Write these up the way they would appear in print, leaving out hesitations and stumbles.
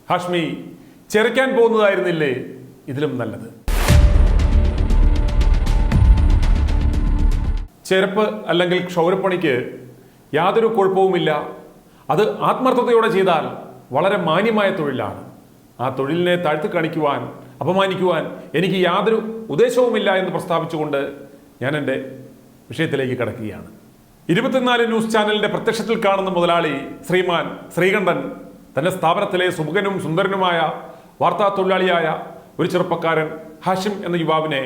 ഹാഷ്മി ചെറുക്കാൻ പോകുന്നതായിരുന്നില്ലേ ഇതിലും നല്ലത്? ചെരുപ്പ് അല്ലെങ്കിൽ ക്ഷൗരപ്പണിക്ക് യാതൊരു കുഴപ്പവുമില്ല. അത് ആത്മാർത്ഥതയോടെ ചെയ്താൽ വളരെ മാന്യമായ തൊഴിലാണ്. ആ തൊഴിലിനെ താഴ്ത്തി കാണിക്കുവാൻ, അപമാനിക്കുവാൻ എനിക്ക് യാതൊരു ഉദ്ദേശവുമില്ല എന്ന് പ്രസ്താവിച്ചുകൊണ്ട് ഞാൻ എൻ്റെ വിഷയത്തിലേക്ക് കടക്കുകയാണ്. 24 ന്യൂസ് ചാനലിന്റെ പ്രത്യക്ഷത്തിൽ കാണുന്ന മുതലാളി ശ്രീമാൻ ശ്രീകണ്ഠൻ തന്റെ സ്ഥാപനത്തിലെ സുമുഖനും സുന്ദരനുമായ വാർത്താ തൊഴിലാളിയായ ഒരു ചെറുപ്പക്കാരൻ ഹാഷിം എന്ന യുവാവിനെ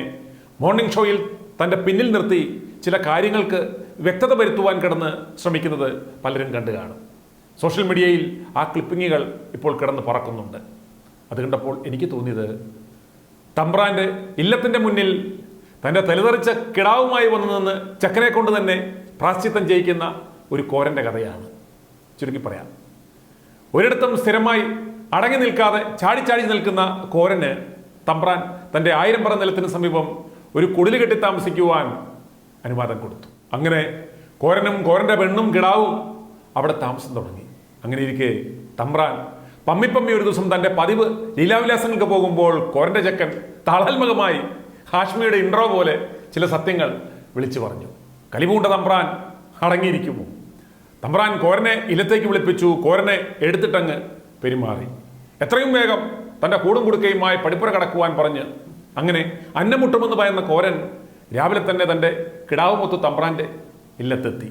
മോർണിംഗ് ഷോയിൽ തന്റെ പിന്നിൽ നിർത്തി ചില കാര്യങ്ങൾക്ക് വ്യക്തത വരുത്തുവാൻ കിടന്ന് ശ്രമിക്കുന്നത് പലരും കണ്ടു കാണും. സോഷ്യൽ മീഡിയയിൽ ആ ക്ലിപ്പിങ്ങുകൾ ഇപ്പോൾ കിടന്ന് പറക്കുന്നുണ്ട്. അത് കണ്ടപ്പോൾ എനിക്ക് തോന്നിയത് തമ്പ്രാന്റെ ഇല്ലത്തിന്റെ മുന്നിൽ തന്റെ തലതെറിച്ച കിടാവുമായി വന്നു നിന്ന് ചക്കനെ കൊണ്ട് തന്നെ പ്രാശ്ചിത്തം ചെയ്യിക്കുന്ന ഒരു കോരന്റെ കഥയാണ്. ചുരുക്കി പറയാം, ഒരിടത്തും സ്ഥിരമായി അടങ്ങി നിൽക്കാതെ ചാടി നിൽക്കുന്ന കോരന് തമ്പ്രാൻ തൻ്റെ 1000 പറ നിലത്തിന് സമീപം ഒരു കുടില് കെട്ടി താമസിക്കുവാൻ അനുവാദം കൊടുത്തു. അങ്ങനെ കോരനും കോരന്റെ പെണ്ണും കിടാവും അവിടെ താമസം തുടങ്ങി. അങ്ങനെ ഇരിക്കെ തമ്പ്രാൻ പമ്മി ഒരു ദിവസം തൻ്റെ പതിവ് ലീലാവിലാസങ്ങൾക്ക് പോകുമ്പോൾ കോരന്റെ ചക്കൻ താളാത്മകമായി ഹാഷ്മിയുടെ ഇൻട്രോ പോലെ ചില സത്യങ്ങൾ വിളിച്ചു പറഞ്ഞു. കലിപൂണ്ട തമ്പ്രാൻ അടങ്ങിയിരിക്കുമോ? തമ്പ്രാൻ കോരനെ ഇലത്തേക്ക് വിളിപ്പിച്ചു. കോരനെ എടുത്തിട്ടങ്ങ് പെരുമാറി. എത്രയും വേഗം തൻ്റെ കൂടും കുടുക്കയുമായി പടിപ്പുര കടക്കുവാൻ പറഞ്ഞ് അങ്ങനെ അന്നമുട്ടുമെന്ന് പറയുന്ന കോരൻ രാവിലെ തന്നെ തൻ്റെ കിടാവുമൊത്ത് തമ്പ്രാൻ്റെ ഇല്ലത്തെത്തി.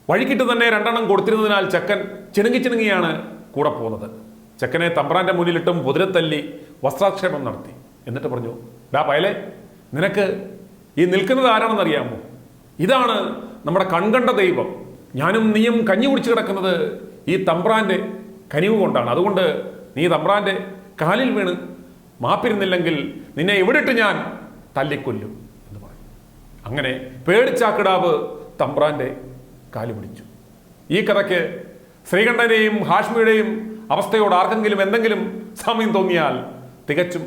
വഴിക്കിട്ട് തന്നെ 2 എണ്ണം കൊടുത്തിരുന്നതിനാൽ ചക്കൻ ചിണുങ്ങിയാണ് കൂടെ പോകുന്നത്. ചക്കനെ തമ്പ്രാൻ്റെ മുന്നിലിട്ടും പൊതിരത്തല്ലി വസ്ത്രാക്ഷേപം നടത്തി. എന്നിട്ട് പറഞ്ഞു, ഡാ പയലേ, നിനക്ക് ഈ നിൽക്കുന്നത് ആരാണെന്നറിയാമോ? ഇതാണ് നമ്മുടെ കൺകണ്ട ദൈവം. ഞാനും നീയും കഞ്ഞി കുടിച്ച് കിടക്കുന്നത് ഈ തമ്പ്രാൻ്റെ കനിവ് കൊണ്ടാണ്. അതുകൊണ്ട് നീ തമ്പ്രാൻ്റെ കാലിൽ വീണ് മാപ്പിരുന്നില്ലെങ്കിൽ നിന്നെ എവിടിട്ട് ഞാൻ തല്ലിക്കൊല്ലും എന്ന് പറഞ്ഞു. അങ്ങനെ പേടിച്ചാക്കിടാവ് തമ്പ്രാൻ്റെ കാല് പിടിച്ചു. ഈ കഥയ്ക്ക് ശ്രീകണ്ഠനെയും ഹാഷ്മിയുടെയും അവസ്ഥയോട് ആർക്കെങ്കിലും എന്തെങ്കിലും സാമ്യം തോന്നിയാൽ തികച്ചും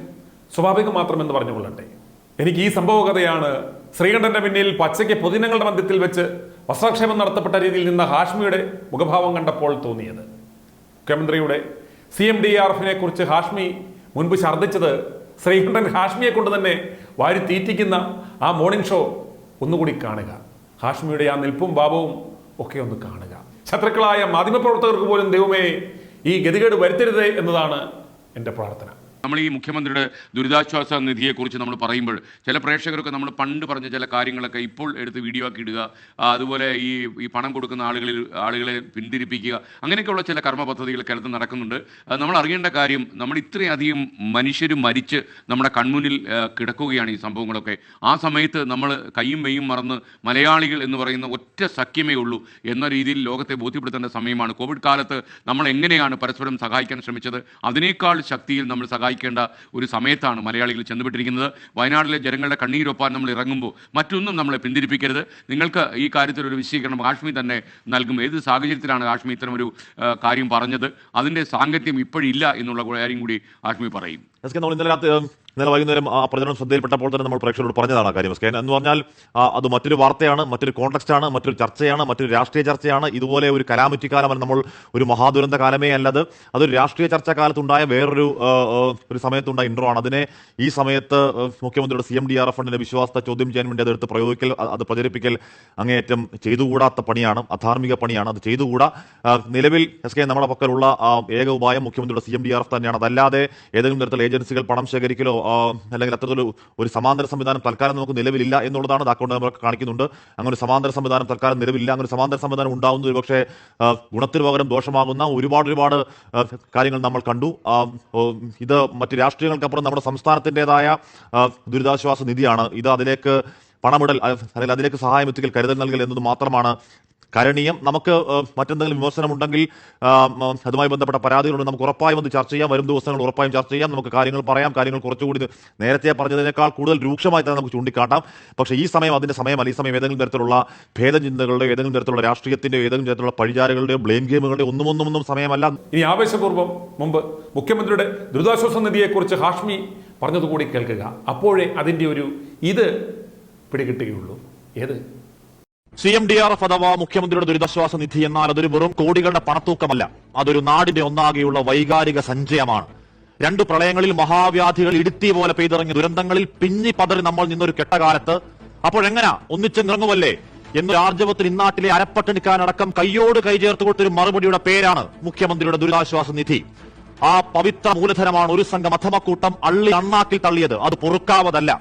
സ്വാഭാവികം മാത്രമെന്ന് പറഞ്ഞുകൊള്ളട്ടെ. എനിക്ക് ഈ സംഭവ കഥയാണ് ശ്രീകണ്ഠന്റെ പിന്നിൽ പച്ചയ്ക്ക് പൊതുജനങ്ങളുടെ മധ്യത്തിൽ വെച്ച് വസ്ത്രാക്ഷേപം നടത്തപ്പെട്ട രീതിയിൽ നിന്ന ഹാഷ്മിയുടെ മുഖഭാവം കണ്ടപ്പോൾ തോന്നിയത്. മുഖ്യമന്ത്രിയുടെ CMDRFനെ കുറിച്ച് ഹാഷ്മി മുൻപ് ഛർദ്ദിച്ചത് ശ്രീകണ്ഠൻ ഹാഷ്മിയെ കൊണ്ട് തന്നെ വാരി തീറ്റിക്കുന്ന ആ മോർണിംഗ് ഷോ ഒന്നുകൂടി കാണുക. ഹാഷ്മിയുടെ ആ നിൽപ്പും ഭാവവും ഒക്കെ ഒന്ന് കാണുക. ശത്രുക്കളായ മാധ്യമപ്രവർത്തകർക്ക് പോലും ദൈവമേ ഈ ഗതികേട് വരുത്തരുതേ എന്നതാണ് എൻ്റെ പ്രാർത്ഥന. നമ്മൾ ഈ മുഖ്യമന്ത്രിയുടെ ദുരിതാശ്വാസ നിധിയെക്കുറിച്ച് നമ്മൾ പറയുമ്പോൾ ചില പ്രേക്ഷകരൊക്കെ നമ്മൾ പണ്ട് പറഞ്ഞ ചില കാര്യങ്ങളൊക്കെ ഇപ്പോൾ എടുത്ത് വീഡിയോ ആക്കി ഇടുക, അതുപോലെ ഈ പണം കൊടുക്കുന്ന ആളുകളെ പിന്തിരിപ്പിക്കുക, അങ്ങനെയൊക്കെയുള്ള ചില കർമ്മ പദ്ധതികൾ കേരളത്തിൽ നടക്കുന്നുണ്ട്. നമ്മൾ അറിയേണ്ട കാര്യം, നമ്മൾ ഇത്രയധികം മനുഷ്യർ മരിച്ച് നമ്മുടെ കൺമുന്നിൽ കിടക്കുകയാണ് ഈ സംഭവങ്ങളൊക്കെ. ആ സമയത്ത് നമ്മൾ കയ്യും മെയ്യും മറന്ന് മലയാളികൾ എന്ന് പറയുന്ന ഒറ്റ സഖ്യമേ ഉള്ളൂ എന്ന രീതിയിൽ ലോകത്തെ ബോധ്യപ്പെടുത്തേണ്ട സമയമാണ്. കോവിഡ് കാലത്ത് നമ്മൾ എങ്ങനെയാണ് പരസ്പരം സഹായിക്കാൻ ശ്രമിച്ചത്, അതിനേക്കാൾ ശക്തിയിൽ നമ്മൾ സഹായിക്കേണ്ട ഒരു സമയത്താണ് മലയാളികൾ ചെന്നുപെട്ടിരിക്കുന്നത്. വയനാട്ടിലെ ജനങ്ങളുടെ കണ്ണീരൊപ്പാൻ നമ്മൾ ഇറങ്ങുമ്പോൾ മറ്റൊന്നും നമ്മളെ പിന്തിരിപ്പിക്കരുത്. നിങ്ങൾക്ക് ഈ കാര്യത്തിൽ ഒരു വിശദീകരണം ഹാഷ്മി തന്നെ നൽകും. ഏത് സാഹചര്യത്തിലാണ് ഹാഷ്മി ഇത്തരമൊരു കാര്യം പറഞ്ഞത്, അതിൻ്റെ സാങ്കത്യം ഇപ്പോഴില്ല എന്നുള്ള കാര്യം കൂടി ഹാഷ്മി പറയും. ഇന്നലെ വൈകുന്നേരം ആ പ്രചരണം ശ്രദ്ധയിൽപ്പെട്ടപ്പോൾ തന്നെ നമ്മൾ പ്രേക്ഷകരോട് പറഞ്ഞതാണ് ആ കാര്യം. എന്ന് പറഞ്ഞാൽ അത് മറ്റൊരു വാർത്തയാണ്, മറ്റൊരു കോൺടെക്സ്റ്റാണ്, മറ്റൊരു ചർച്ചയാണ്, മറ്റൊരു രാഷ്ട്രീയ ചർച്ചയാണ്. ഇതുപോലെ ഒരു കലാമിറ്റി കാലമാണ്, നമ്മൾ ഒരു മഹാദുരന്ത കാലമേ അല്ലത്. അതൊരു രാഷ്ട്രീയ ചർച്ചാ കാലത്തുണ്ടായ വേറൊരു സമയത്തുണ്ടായ ഇൻട്രോ ആണ്. അതിനെ ഈ സമയത്ത് മുഖ്യമന്ത്രിയുടെ CMDRF ഫണ്ടിന്റെ വിശ്വാസത്തെ ചോദ്യം ചെയ്യാൻ വേണ്ടി അതെടുത്ത് അത് പ്രചരിപ്പിക്കൽ അങ്ങേയറ്റം ചെയ്തുകൂടാത്ത പണിയാണ്, അധാർമിക പണിയാണ്. അത് ചെയ്തുകൂടാ. നിലവിൽ നമ്മുടെ പക്കലുള്ള ഏക ഉപായം മുഖ്യമന്ത്രിയുടെ CMDRF തന്നെയാണ്. അതല്ലാതെ ഏതെങ്കിലും തരത്തിലുള്ള ഏജൻസികൾ പണം ശേഖരിക്കലോ അല്ലെങ്കിൽ അത്തരത്തിലൊരു സമാന്തര സംവിധാനം തൽക്കാലം നമുക്ക് നിലവിലില്ല എന്നുള്ളതാണ് അക്കൗണ്ട് നമ്മൾ കാണിക്കുന്നുണ്ട്. അങ്ങനെ സമാന്തര സംവിധാനം തൽക്കാലം നിലവിലില്ല. അങ്ങനെ സമാന്തര സംവിധാനം ഉണ്ടാകുന്നത് ഒരുപക്ഷെ ഗുണത്തിന് പകരം ദോഷമാകുന്ന ഒരുപാട് കാര്യങ്ങൾ നമ്മൾ കണ്ടു. ഇത് മറ്റ് രാഷ്ട്രീയങ്ങൾക്കപ്പുറം നമ്മുടെ സംസ്ഥാനത്തിൻ്റെതായ ദുരിതാശ്വാസ നിധിയാണ്. ഇത് അതിലേക്ക് പണമിടൽ അല്ലെങ്കിൽ അതിലേക്ക് സഹായം എത്തിക്കൽ, കരുതൽ നൽകൽ എന്നത് മാത്രമാണ് കരണീയം. നമുക്ക് മറ്റെന്തെങ്കിലും വിമർശനമുണ്ടെങ്കിൽ അതുമായി ബന്ധപ്പെട്ട പരാതികളുണ്ട്, നമുക്ക് ഉറപ്പായും അത് ചർച്ച ചെയ്യാം. വരും ദിവസങ്ങൾ ഉറപ്പായും ചർച്ച ചെയ്യാം. നമുക്ക് കാര്യങ്ങൾ പറയാം. കാര്യങ്ങൾ കുറച്ചുകൂടി നേരത്തെ പറഞ്ഞതിനേക്കാൾ കൂടുതൽ രൂക്ഷമായി തന്നെ നമുക്ക് ചൂണ്ടിക്കാട്ടാം. പക്ഷേ ഈ സമയം അതിൻ്റെ സമയമല്ല. ഈ സമയം ഏതെങ്കിലും തരത്തിലുള്ള ഭേദചിന്തകളുടെയോ ഏതെങ്കിലും തരത്തിലുള്ള രാഷ്ട്രീയത്തിൻ്റെയോ ഏതെങ്കിലും തരത്തിലുള്ള പഴിചാരകളുടെയോ ബ്ലെയിം ഗെയിമുകളുടെയോ ഒന്നും സമയമല്ല. ഇനി ആവേശപൂർവ്വം മുമ്പ് മുഖ്യമന്ത്രിയുടെ ദുരിതാശ്വാസ നിധിയെക്കുറിച്ച് ഹാഷ്മി പറഞ്ഞതുകൂടി കേൾക്കുക. അപ്പോഴേ അതിൻ്റെ ഒരു ഇത് പിടികിട്ടുകയുള്ളൂ. ഏത് CMDRF അഥവാ മുഖ്യമന്ത്രിയുടെ ദുരിതാശ്വാസ നിധി എന്നാൽ അതൊരു വെറും കോടികളുടെ പണത്തൂക്കമല്ല, അതൊരു നാടിന്റെ ഒന്നാകെയുള്ള വൈകാരിക സഞ്ചയമാണ്. 2 പ്രളയങ്ങളിൽ മഹാവ്യാധികൾ ഇടുത്തി പോലെ പെയ്തിറങ്ങിയ ദുരന്തങ്ങളിൽ പിഞ്ഞി പതറി നമ്മൾ നിന്നൊരു കെട്ടകാലത്ത് അപ്പോഴെങ്ങനാ ഒന്നിച്ചിറങ്ങുമല്ലേ എന്നൊരു ആർജവത്തിൽ ഇന്നാട്ടിലെ അരപ്പട്ടണിക്കാനടക്കം കയ്യോട് കൈ ചേർത്ത് കൊടുത്തൊരു മറുപടിയുടെ പേരാണ് മുഖ്യമന്ത്രിയുടെ ദുരിതാശ്വാസ നിധി. ആ പവിത്ര മൂലധനമാണ് ഒരു സംഘം അധമക്കൂട്ടം അള്ളി അണ്ണാക്കിൽ തള്ളിയത്. അത് പൊറുക്കാവതല്ല.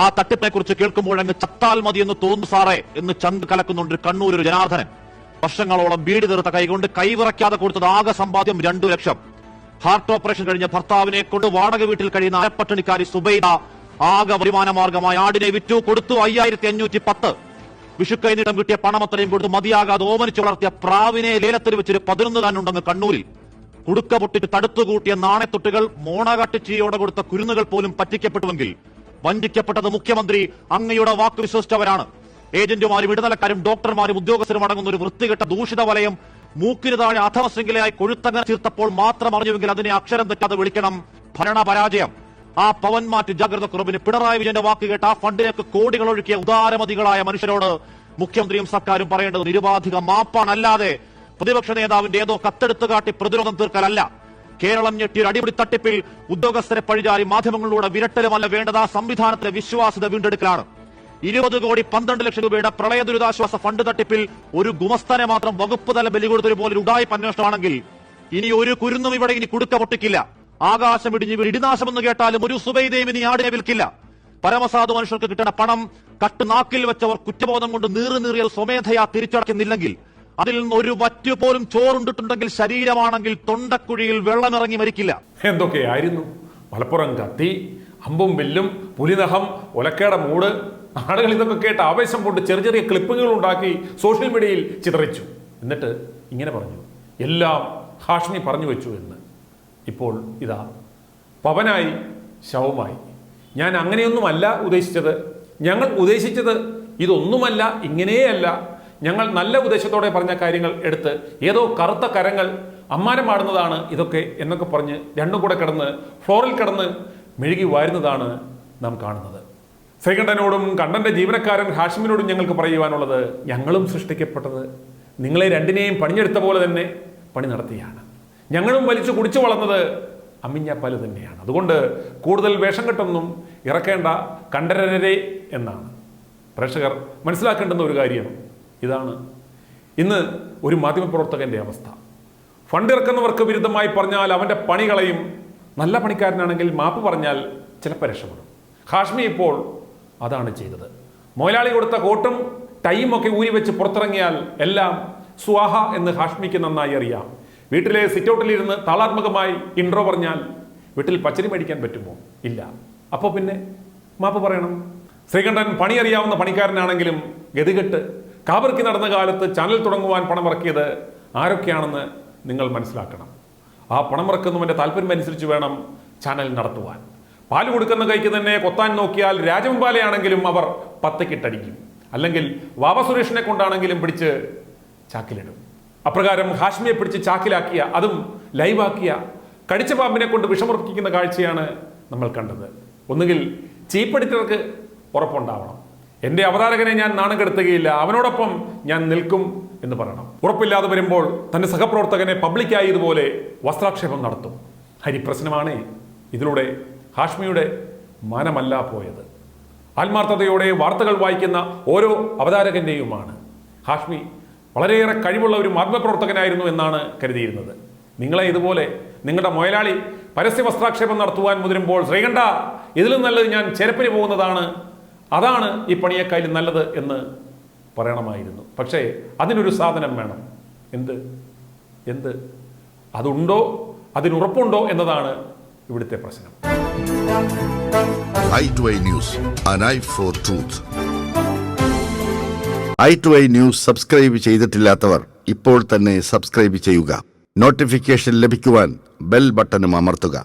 ആ തട്ടിപ്പിനെ കുറിച്ച് കേൾക്കുമ്പോഴങ്ങ് ചത്താൽ മതി എന്ന് തോന്നുന്നു സാറേ എന്ന് ചങ്ക് കലക്കുന്നുണ്ട് കണ്ണൂർ ഒരു ജനാർദ്ദനൻ. വർഷങ്ങളോളം ബീഡി തീർത്ത കൈകൊണ്ട് കൈവിറയ്ക്കാതെ കൊടുത്തത് ആകെ സമ്പാദ്യം 2 ലക്ഷം. ഹാർട്ട് ഓപ്പറേഷൻ കഴിഞ്ഞ ഭർത്താവിനെ കൊണ്ട് വാടക വീട്ടിൽ കഴിയുന്ന അരപ്പട്ടണിക്കാരി സുബൈദ ആകെ വരുമാന മാർഗമായി ആടിനെ വിറ്റു, കൊടുത്തു 5510. വിഷുക്കൈനീട്ടം കിട്ടിയ പണമത്രയും കൊടുത്ത് മതിയാകാതെ ഓമനിച്ചു വളർത്തിയ പ്രാവിനെ ലേലത്തിൽ വെച്ചൊരു 11 താനുണ്ടെന്ന് കണ്ണൂരിൽ. കുടുക്ക പൊട്ടിച്ച് തടുത്തുകൂട്ടിയ നാണയത്തൊട്ടുകൾ മോണകാട്ടിച്ചിയോടെ കൊടുത്ത കുരുന്നുകൾ പോലും പറ്റിക്കപ്പെട്ടുവെങ്കിൽ വഞ്ചിക്കപ്പെട്ടത് മുഖ്യമന്ത്രി അങ്ങയുടെ വാക്ക് വിശ്വസിച്ചവരാണ്. ഏജന്റുമാരും ഇടനിലക്കാരും ഡോക്ടർമാരും ഉദ്യോഗസ്ഥരും അടങ്ങുന്ന ഒരു വൃത്തികെട്ട ദൂഷിത വലയം മൂക്കിന് താഴെ അധമശൃംഖലയായി കൊഴുത്തങ്ങനെ തീർത്തപ്പോൾ മാത്രം അറിഞ്ഞുവെങ്കിൽ അതിനെ അക്ഷരം തെറ്റാതെ വിളിക്കണം ഭരണപരാജയം. ആ പവൻമാറ്റ് ജാഗ്രത കുറവിന് പിണറായി വിജയന്റെ വാക്ക് കേട്ട് ആ ഫണ്ടിലേക്ക് കോടികൾ ഒഴുക്കിയ ഉദാരമതികളായ മനുഷ്യരോട് മുഖ്യമന്ത്രിയും സർക്കാരും പറയേണ്ടത് നിരുപാധിക മാപ്പാണല്ലാതെ പ്രതിപക്ഷ നേതാവിന്റെ ഏതോ കത്തെടുത്തു കാട്ടി പ്രതിരോധം തീർക്കലല്ല. കേരളം ഞെട്ടിയ അടിപിടി തട്ടിപ്പിൽ ഉദ്യോഗസ്ഥരെ പഴിചാരി മാധ്യമങ്ങളിലൂടെ വിരട്ടലുമല്ല വേണ്ടത്, ആ സംവിധാനത്തിലെ വിശ്വാസ്യത വീണ്ടെടുക്കലാണ്. 20 കോടി 12 ലക്ഷം രൂപയുടെ പ്രളയ ദുരിതാശ്വാസ ഫണ്ട് തട്ടിപ്പിൽ ഒരു ഗുമസ്തനെ മാത്രം വകുപ്പ് തല ബലി കൊടുത്തൊരു പോലെ ഉഡായിപ്പ് അന്വേഷണമാണെങ്കിൽ ഇനി ഒരു കുരുന്നും ഇവിടെ ഇനി കുടുക്ക പൊട്ടിക്കില്ല. ആകാശം ഇടിഞ്ഞ് ഇടിനാശമെന്ന് കേട്ടാലും ഒരു സുബൈദയും ഇനി ആടിനെ വിൽക്കില്ല. പരമസാധു മനുഷ്യർക്ക് കിട്ടുന്ന പണം കട്ട് നാക്കിൽ വെച്ചവർ കുറ്റബോധം കൊണ്ട് നീറിയത് സ്വമേധയാ തിരിച്ചടക്കുന്നില്ലെങ്കിൽ അതിൽ നിന്ന് ഒരു വറ്റുപോലും ചോറുണ്ടിട്ടുണ്ടെങ്കിൽ ശരീരമാണെങ്കിൽ തൊണ്ടക്കുഴിയിൽ വെള്ളമിറങ്ങി മരിക്കില്ല. എന്തൊക്കെയായിരുന്നു മലപ്പുറം കത്തി, അമ്പും വില്ലും, പുലിനഖം, ഒലക്കയുടെ മൂട്. ആളുകൾ ഇതൊക്കെ കേട്ട് ആവേശം കൊണ്ട് ചെറിയ ചെറിയ ക്ലിപ്പുകൾ ഉണ്ടാക്കി സോഷ്യൽ മീഡിയയിൽ ചിതറിച്ചു. എന്നിട്ട് ഇങ്ങനെ പറഞ്ഞു, എല്ലാം ഹാഷ്മി പറഞ്ഞു വെച്ചു എന്ന്. ഇപ്പോൾ ഇതാ പവനായി ശവമായി. ഞാൻ അങ്ങനെയൊന്നുമല്ല ഉദ്ദേശിച്ചത്. ഞങ്ങൾ ഉദ്ദേശിച്ചത് ഇതൊന്നുമല്ല, ഇങ്ങനെയല്ല. ഞങ്ങൾ നല്ല ഉദ്ദേശത്തോടെ പറഞ്ഞ കാര്യങ്ങൾ എടുത്ത് ഏതോ കറുത്ത കരങ്ങൾ അമ്മാനമാടുന്നതാണ് ഇതൊക്കെ എന്നൊക്കെ പറഞ്ഞ് രണ്ടും കൂടെ കിടന്ന് ഫ്ലോറിൽ കിടന്ന് മെഴുകി വാരുന്നതാണ് നാം കാണുന്നത്. ശ്രീകണ്ഠനോടും കണ്ണന്റെ ജീവനക്കാരൻ ഹാഷിമിനോടും ഞങ്ങൾക്ക് പറയുവാനുള്ളത്, ഞങ്ങളും സൃഷ്ടിക്കപ്പെട്ടത് നിങ്ങളെ രണ്ടിനെയും പണിഞ്ഞെടുത്ത പോലെ തന്നെ പണി നടത്തിയാണ്. ഞങ്ങളും വലിച്ചു കുടിച്ചു വളർന്നത് അമ്മിഞ്ഞാപ്പാല് തന്നെയാണ്. അതുകൊണ്ട് കൂടുതൽ വേഷം കെട്ടൊന്നും ഇറക്കേണ്ട കണ്ടരരെ എന്നാണ്. പ്രേക്ഷകർ മനസ്സിലാക്കേണ്ടുന്ന ഒരു കാര്യം ഇതാണ്. ഇന്ന് ഒരു മാധ്യമപ്രവർത്തകന്റെ അവസ്ഥ. ഫണ്ട് ഇറക്കുന്നവർക്ക് വിരുദ്ധമായി പറഞ്ഞാൽ അവന്റെ പണി കളയും. നല്ല പണിക്കാരനാണെങ്കിൽ മാപ്പ് പറഞ്ഞാൽ ചിലപ്പോൾ രക്ഷപ്പെടും. ഹാഷ്മി ഇപ്പോൾ അതാണ് ചെയ്തത്. മൊയലാളി കൊടുത്ത കോട്ടും ടൈയും ഒക്കെ ഊരി വെച്ച് പുറത്തിറങ്ങിയാൽ എല്ലാം സ്വാഹ എന്ന് ഹാഷ്മിക്ക് നന്നായി അറിയാം. വീട്ടിലെ സിറ്റൗട്ടിലിരുന്ന് താളാത്മകമായി ഇൻട്രോ പറഞ്ഞാൽ വീട്ടിൽ പച്ചരി മേടിക്കാൻ പറ്റുമോ? ഇല്ല. അപ്പോൾ പിന്നെ മാപ്പ് പറയണം. ശ്രീകണ്ഠൻ പണി അറിയാവുന്ന പണിക്കാരനാണെങ്കിലും ഗതികെട്ട് കാബർക്കി നടന്ന കാലത്ത് ചാനൽ തുടങ്ങുവാൻ പണമിറക്കിയത് ആരൊക്കെയാണെന്ന് നിങ്ങൾ മനസ്സിലാക്കണം. ആ പണമിറക്കുന്നവൻ്റെ താല്പര്യം അനുസരിച്ച് വേണം ചാനൽ നടത്തുവാൻ. പാല് കൊടുക്കുന്ന കൈക്ക് തന്നെ കൊത്താൻ നോക്കിയാൽ രാജവെമ്പാലയാണെങ്കിലും അവർ പത്തക്കിട്ടടിക്കും. അല്ലെങ്കിൽ വാവ സുരേഷിനെ കൊണ്ടാണെങ്കിലും പിടിച്ച് ചാക്കിലിടും. അപ്രകാരം ഹാഷ്മിയെ പിടിച്ച് ചാക്കിലാക്കിയ, അതും ലൈവാക്കിയ കടിച്ച പാമ്പിനെ കൊണ്ട് വിഷമുറപ്പിക്കുന്ന കാഴ്ചയാണ് നമ്മൾ കണ്ടത്. ഒന്നുകിൽ ചീഫ് എഡിറ്റർക്ക് ഉറപ്പുണ്ടാവണം, എൻ്റെ അവതാരകനെ ഞാൻ നാണം കെടുത്തുകയില്ല, അവനോടൊപ്പം ഞാൻ നിൽക്കും എന്ന് പറയണം. ഉറപ്പില്ലാതെ വരുമ്പോൾ തൻ്റെ സഹപ്രവർത്തകനെ പബ്ലിക്കായി ഇതുപോലെ വസ്ത്രാക്ഷേപം നടത്തും. ഹരിപ്രശ്നമാണ് ഇതിലൂടെ ഹാഷ്മിയുടെ മാനമല്ല പോയത്. ആത്മാർത്ഥതയോടെ വാർത്തകൾ വായിക്കുന്ന ഓരോ അവതാരകന്റെയുമാണ്. ഹാഷ്മി വളരെയേറെ കഴിവുള്ള ഒരു മാധ്യമപ്രവർത്തകനായിരുന്നു എന്നാണ് കരുതിയിരുന്നത്. നിങ്ങളെ ഇതുപോലെ നിങ്ങളുടെ മൊയലാളി പരസ്യ വസ്ത്രാക്ഷേപം നടത്തുവാൻ മുതിരുമ്പോൾ ശ്രീകണ്ഠ, ഇതിലും നല്ലത് ഞാൻ ചെരപ്പിന് പോകുന്നതാണ്, അതാണ് ഈ പണിയേക്കാളും നല്ലത് എന്ന് പറയണമായിരുന്നു. പക്ഷേ അതിനൊരു സാധനം വേണം. എന്ത് അതുണ്ടോ, അതിനുറപ്പുണ്ടോ എന്നതാണ് ഇവിടുത്തെ പ്രശ്നം. i2i News, an eye for truth. i2i News subscribe ചെയ്തിട്ടില്ലാത്തവർ ഇപ്പോൾ തന്നെ സബ്സ്ക്രൈബ് ചെയ്യുക. നോട്ടിഫിക്കേഷൻ ലഭിക്കുവാൻ ബെൽ ബട്ടണും അമർത്തുക.